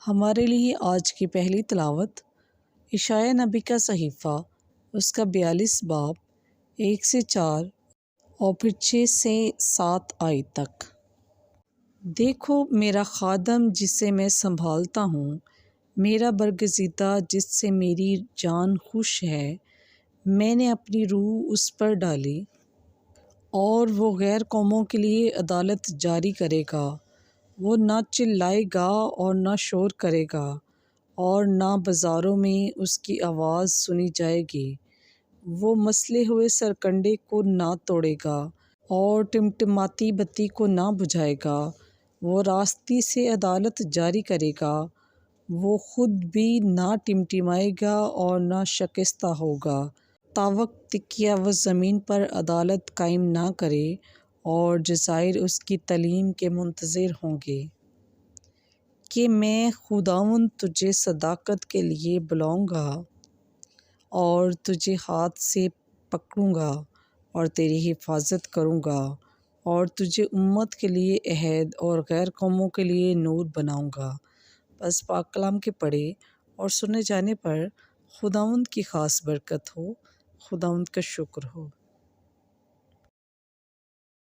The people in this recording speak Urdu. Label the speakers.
Speaker 1: ہمارے لیے آج کی پہلی تلاوت اشعیاء نبی کا صحیفہ، اس کا 42 باب 1 سے 4 اور پھر 6 سے 7 آیت تک۔ دیکھو میرا خادم جسے میں سنبھالتا ہوں، میرا برگزیدہ جس سے میری جان خوش ہے، میں نے اپنی روح اس پر ڈالی، اور وہ غیر قوموں کے لیے عدالت جاری کرے گا۔ وہ نہ چلائے گا اور نہ شور کرے گا، اور نہ بازاروں میں اس کی آواز سنی جائے گی۔ وہ مسلے ہوئے سرکنڈے کو نہ توڑے گا، اور ٹمٹماتی بتی کو نہ بجھائے گا۔ وہ راستی سے عدالت جاری کرے گا، وہ خود بھی نہ ٹمٹمائے گا اور نہ شکستہ ہوگا، تاوقت تکیہ وہ زمین پر عدالت قائم نہ کرے، اور جزائر اس کی تعلیم کے منتظر ہوں گے۔ کہ میں خداوند تجھے صداقت کے لیے بلاؤں گا، اور تجھے ہاتھ سے پکڑوں گا، اور تیری حفاظت کروں گا، اور تجھے امت کے لیے عہد اور غیر قوموں کے لیے نور بناؤں گا۔ بس پاک کلام کے پڑھے اور سنے جانے پر خداوند کی خاص برکت ہو۔ خداوند کا شکر ہو۔